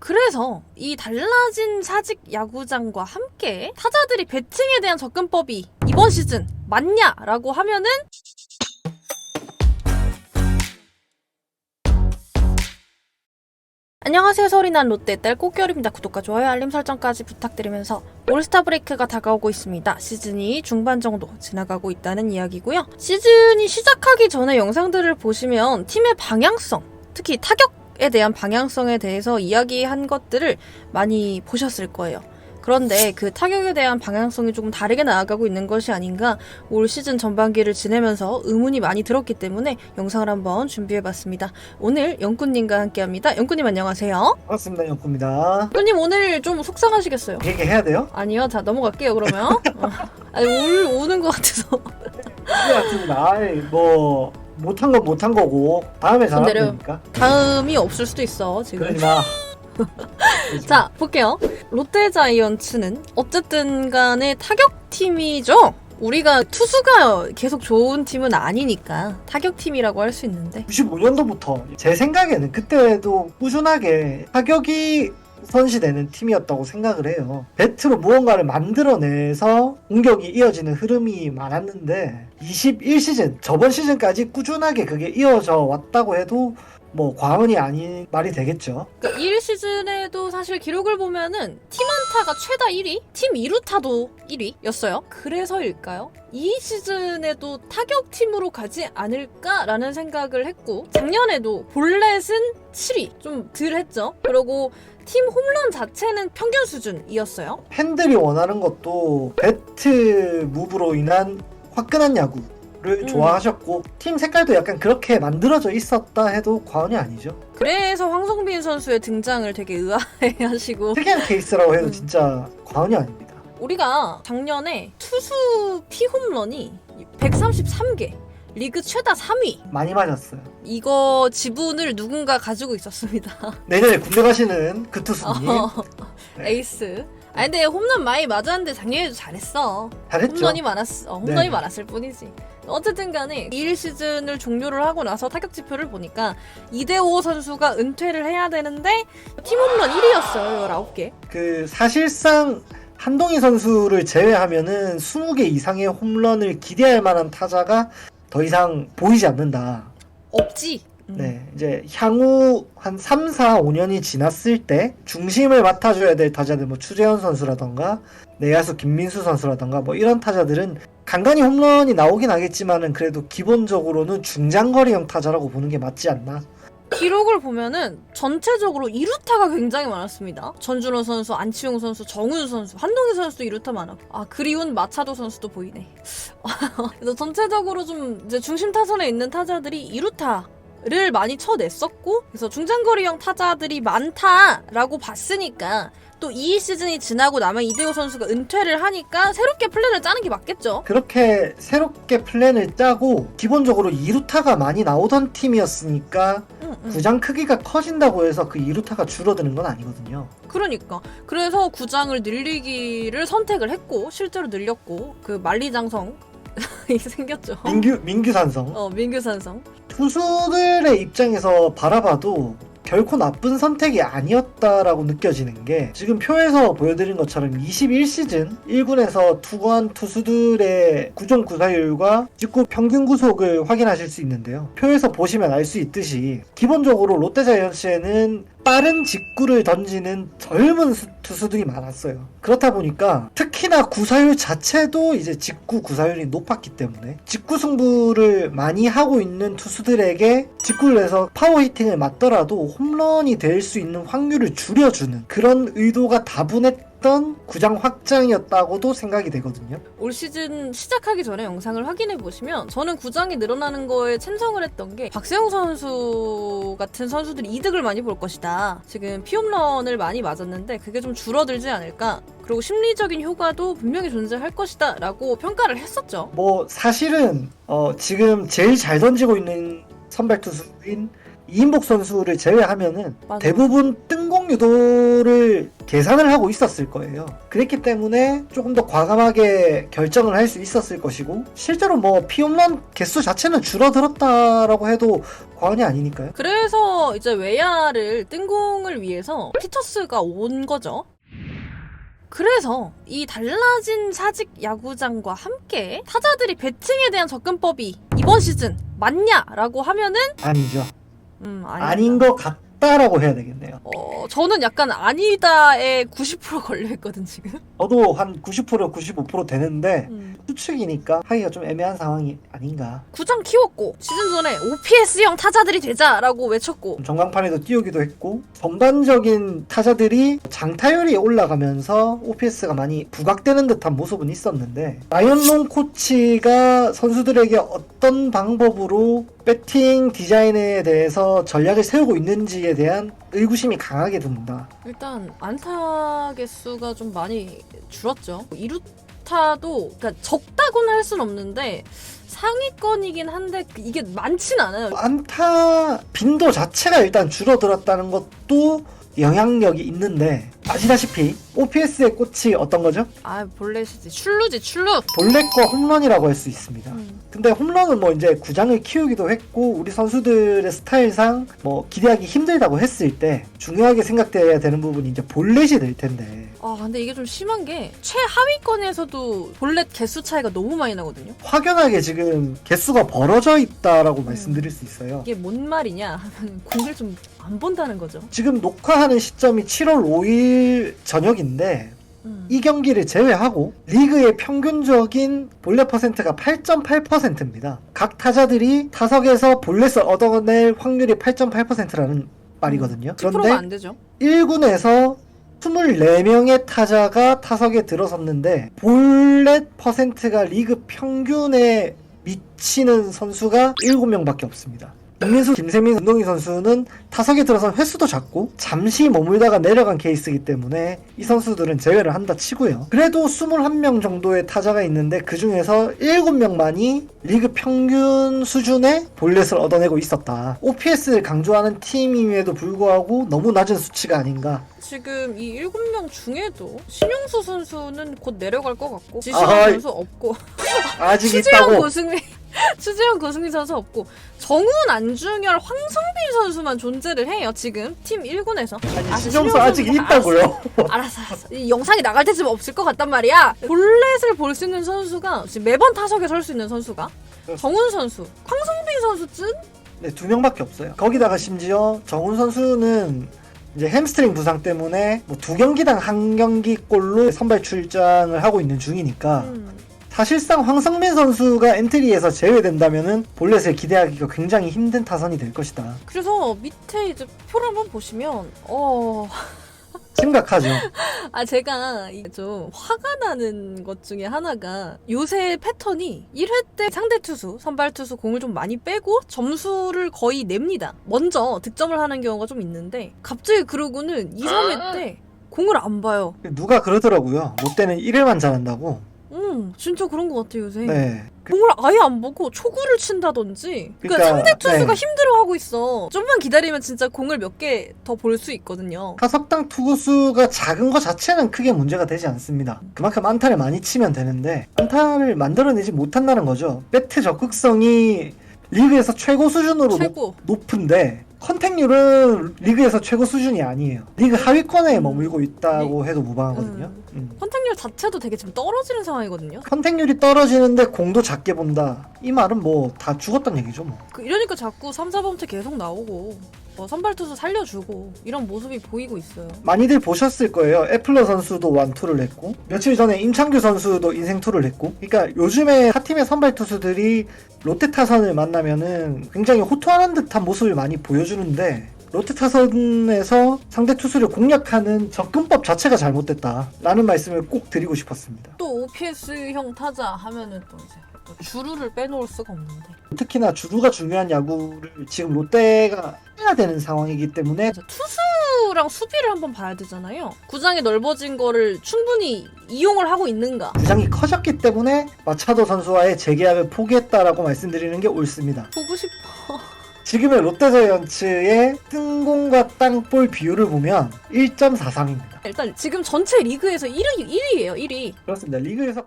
그래서 이 달라진 사직 야구장과 함께 타자들이 배팅에 대한 접근법이 이번 시즌 맞냐라고 하면은 안녕하세요. 소리난 롯데 딸 꽃겨울입니다. 구독과 좋아요 알림 설정까지 부탁드리면서 올스타 브레이크가 다가오고 있습니다. 시즌이 중반 정도 지나가고 있다는 이야기고요. 시즌이 시작하기 전에 영상들을 보시면 팀의 방향성, 특히 타격에 대한 방향성에 대해서 이야기한 것들을 많이 보셨을 거예요. 그런데 그 타격에 대한 방향성이 조금 다르게 나아가고 있는 것이 아닌가 올 시즌 전반기를 지내면서 의문이 많이 들었기 때문에 영상을 한번 준비해봤습니다. 오늘 영꾸님과 함께합니다. 영꾸님 안녕하세요. 반갑습니다. 영구입니다. 영꾸님 오늘 좀 속상하시겠어요? 얘기해야 돼요? 아니요. 자 넘어갈게요 그러면. 아니 오는 것 같아서. 같습니다. 뭐 못한 건 못한 거고 다음에 잘하면 내려. 되니까. 다음이 없을 수도 있어 지금. 그러니까 자 볼게요. 롯데자이언츠는 어쨌든 간에 타격팀이죠. 우리가 투수가 계속 좋은 팀은 아니니까 타격팀이라고 할 수 있는데 95년도부터 제 생각에는 그때도 꾸준하게 타격이 우선시되는 팀이었다고 생각을 해요. 배트로 무언가를 만들어내서 공격이 이어지는 흐름이 많았는데 21시즌, 저번 시즌까지 꾸준하게 그게 이어져 왔다고 해도 뭐 과언이 아닌 말이 되겠죠. 그러니까 1시즌에도 사실 기록을 보면은 팀 안타가 최다 1위, 팀 2루타도 1위였어요. 그래서일까요? 이 시즌에도 타격팀으로 가지 않을까라는 생각을 했고 작년에도 볼넷은 7위, 좀 덜 했죠. 그리고 팀 홈런 자체는 평균 수준이었어요. 팬들이 원하는 것도 배트 무브로 인한 화끈한 야구를 좋아하셨고 팀 색깔도 약간 그렇게 만들어져 있었다 해도 과언이 아니죠. 그래서 황성빈 선수의 등장을 되게 의아해하시고 특이한 케이스라고 해도 진짜 과언이 아닙니다. 우리가 작년에 투수 피홈런이 133개, 리그 최다 3위. 많이 맞았어요. 이거 지분을 누군가 가지고 있었습니다. 내년에 군대 가시는 그 투수님 네. 에이스. 아니 근데 홈런 많이 맞았는데 작년에도 잘했어. 잘했죠. 홈런이 네. 많았을 뿐이지. 어쨌든 간에 1시즌을 종료를 하고 나서 타격 지표를 보니까 이대호 선수가 은퇴를 해야 되는데 팀 홈런 1위였어요. 19개. 그 사실상 한동희 선수를 제외하면은 20개 이상의 홈런을 기대할 만한 타자가 더 이상 보이지 않는다. 없지. 네, 이제 향후 한 3, 4, 5년이 지났을 때 중심을 맡아줘야 될 타자들, 뭐 추재현 선수라던가 내야수 김민수 선수라던가 뭐 이런 타자들은 간간히 홈런이 나오긴 하겠지만은 그래도 기본적으로는 중장거리형 타자라고 보는 게 맞지 않나. 기록을 보면은 전체적으로 2루타가 굉장히 많았습니다. 전준호 선수, 안치홍 선수, 정훈 선수, 한동희 선수도 2루타 많았고, 그리운 마차도 선수도 보이네. 그래서 전체적으로 좀 이제 중심 타선에 있는 타자들이 2루타를 많이 쳐냈었고, 그래서 중장거리형 타자들이 많다라고 봤으니까 또 이 시즌이 지나고 나면 이대호 선수가 은퇴를 하니까 새롭게 플랜을 짜는 게 맞겠죠. 그렇게 새롭게 플랜을 짜고 기본적으로 2루타가 많이 나오던 팀이었으니까 구장 크기가 커진다고 해서 그 2루타가 줄어드는 건 아니거든요. 그러니까 그래서 구장을 늘리기를 선택을 했고 실제로 늘렸고 그 만리장성 생겼죠. 민규산성. 민규산성. 투수들의 입장에서 바라봐도 결코 나쁜 선택이 아니었다라고 느껴지는 게 지금 표에서 보여드린 것처럼 21시즌 1군에서 투구한 투수들의 구종 구사율과 직구 평균 구속을 확인하실 수 있는데요. 표에서 보시면 알 수 있듯이 기본적으로 롯데자이언츠에는 빠른 직구를 던지는 젊은 투수들이 많았어요. 그렇다 보니까 특히나 구사율 자체도 이제 직구 구사율이 높았기 때문에 직구 승부를 많이 하고 있는 투수들에게 직구를 해서 파워 히팅을 맞더라도 홈런이 될 수 있는 확률을 줄여주는 그런 의도가 다분했던 구장 확장이었다고도 생각이 되거든요. 올 시즌 시작하기 전에 영상을 확인해 보시면 저는 구장이 늘어나는 거에 찬성을 했던 게 박세웅 선수 같은 선수들이 이득을 많이 볼 것이다. 지금 피홈런을 많이 맞았는데 그게 좀 줄어들지 않을까. 그리고 심리적인 효과도 분명히 존재할 것이다 라고 평가를 했었죠. 뭐 사실은 지금 제일 잘 던지고 있는 선발 투수인 이인복 선수를 제외하면은 맞아. 대부분 뜬공 유도를 계산을 하고 있었을 거예요. 그랬기 때문에 조금 더 과감하게 결정을 할 수 있었을 것이고, 실제로 뭐 피홈런 개수 자체는 줄어들었다라고 해도 과언이 아니니까요. 그래서 이제 외야를 뜬공을 위해서 피터스가 온 거죠. 그래서 이 달라진 사직 야구장과 함께 타자들이 배팅에 대한 접근법이 이번 시즌 맞냐라고 하면은 아니죠. 아니다. 아닌 것 같다라고 해야 되겠네요. 저는 약간 아니다에 90% 걸려있거든 지금. 저도 한 90% 95% 되는데 추측이니까 하기가 좀 애매한 상황이 아닌가. 구장 키웠고 시즌 전에 OPS형 타자들이 되자라고 외쳤고 전광판에도 띄우기도 했고, 전반적인 타자들이 장타율이 올라가면서 OPS가 많이 부각되는 듯한 모습은 있었는데, 라이언롱 코치가 선수들에게 어떤 방법으로 배팅 디자인에 대해서 전략을 세우고 있는지에 대한 의구심이 강하게 듭니다. 일단 안타 개수가 좀 많이 줄었죠. 2루타도 그러니까 적다고는 할 순 없는데 상위권이긴 한데 이게 많진 않아요. 안타 빈도 자체가 일단 줄어들었다는 것도 영향력이 있는데, 아시다시피 OPS의 꽃이 어떤 거죠? 볼넷이지. 출루지 출루. 볼넷과 홈런이라고 할 수 있습니다. 근데 홈런은 뭐 이제 구장을 키우기도 했고, 우리 선수들의 스타일상 뭐 기대하기 힘들다고 했을 때 중요하게 생각돼야 되는 부분이 이제 볼넷이 될 텐데, 근데 이게 좀 심한 게 최하위권에서도 볼넷 개수 차이가 너무 많이 나거든요. 확연하게 지금 개수가 벌어져 있다라고 말씀드릴 수 있어요. 이게 뭔 말이냐 하면 공을 좀 안 본다는 거죠. 지금 녹화하는 시점이 7월 5일 저녁인데, 이 경기를 제외하고 리그의 평균적인 볼넷 퍼센트가 8.8%입니다. 각 타자들이 타석에서 볼넷을 얻어낼 확률이 8.8%라는 말이거든요. 10%가 그런데 안 되죠. 1군에서 24명의 타자가 타석에 들어섰는데 볼넷 퍼센트가 리그 평균에 미치는 선수가 7명밖에 없습니다. 김민수, 김세민, 운동희 선수는 타석에 들어선 횟수도 작고 잠시 머물다가 내려간 케이스이기 때문에 이 선수들은 제외를 한다 치고요. 그래도 21명 정도의 타자가 있는데 그 중에서 7명만이 리그 평균 수준의 볼넷을 얻어내고 있었다. OPS를 강조하는 팀임에도 불구하고 너무 낮은 수치가 아닌가. 지금 이 7명 중에도 신용수 선수는 곧 내려갈 것 같고 지시영 아이. 선수 없고 아직 추재영 있다고. 고승민 추재영 고승민 선수 없고 정훈 안중열 황성빈 선수만 존재를 해요. 지금 팀 1군에서. 신영수 아직 있다고요. 알았어. 이 영상이 나갈 때쯤 없을 것 같단 말이야. 볼넷을 볼 수 있는 선수가 지금 매번 타석에 설 수 있는 선수가 정훈 선수, 황성빈 선수쯤? 네, 2명밖에 없어요. 거기다가 심지어 정훈 선수는 이제 햄스트링 부상 때문에 뭐 2경기당 1경기꼴로 선발 출장을 하고 있는 중이니까 사실상 황성민 선수가 엔트리에서 제외된다면은 볼넷을 기대하기가 굉장히 힘든 타선이 될 것이다. 그래서 밑에 이제 표를 한번 보시면 심각하죠. 제가 좀 화가 나는 것 중에 하나가 요새 패턴이 1회 때 상대 투수, 선발 투수 공을 좀 많이 빼고 점수를 거의 냅니다. 먼저 득점을 하는 경우가 좀 있는데 갑자기 그러고는 2, 3회 때 공을 안 봐요. 누가 그러더라고요. 롯데는 1회만 잘한다고. 진짜 그런 것 같아요, 요새. 네. 공을 아예 안 보고 초구를 친다든지. 그러니까 상대 투수가 힘들어하고 있어. 좀만 기다리면 진짜 공을 몇 개 더 볼 수 있거든요. 타석당 투구수가 작은 것 자체는 크게 문제가 되지 않습니다. 그만큼 안타를 많이 치면 되는데 안타를 만들어내지 못한다는 거죠. 배트 적극성이 리그에서 최고 수준으로 높은데 컨택률은 리그에서 최고 수준이 아니에요. 리그 하위권에 머물고 있다고 해도 무방하거든요. 컨택률 자체도 되게 지금 떨어지는 상황이거든요. 컨택률이 떨어지는데 공도 작게 본다. 이 말은 뭐 다 죽었단 얘기죠. 뭐. 이러니까 자꾸 3, 4번째 계속 나오고 선발투수 살려주고 이런 모습이 보이고 있어요. 많이들 보셨을 거예요. 애플러 선수도 완투를 했고 며칠 전에 임창규 선수도 인생투를 했고, 그러니까 요즘에 타팀의 선발 투수들이 롯데 타선을 만나면은 굉장히 호투하는 듯한 모습을 많이 보여주는데, 롯데 타선에서 상대 투수를 공략하는 접근법 자체가 잘못됐다 라는 말씀을 꼭 드리고 싶었습니다. 또 OPS형 타자 하면은 또 이제 또 주루를 빼놓을 수가 없는데, 특히나 주루가 중요한 야구를 지금 롯데가 해야 되는 상황이기 때문에 투수랑 수비를 한번 봐야 되잖아요. 구장이 넓어진 거를 충분히 이용을 하고 있는가. 구장이 커졌기 때문에 마차도 선수와의 재계약을 포기했다라고 말씀드리는 게 옳습니다. 보고 싶어. 지금의 롯데자이언츠의 승공과 땅볼 비율을 보면 1.43입니다. 일단 지금 전체 리그에서 1위예요, 1위. 그렇습니다. 리그에서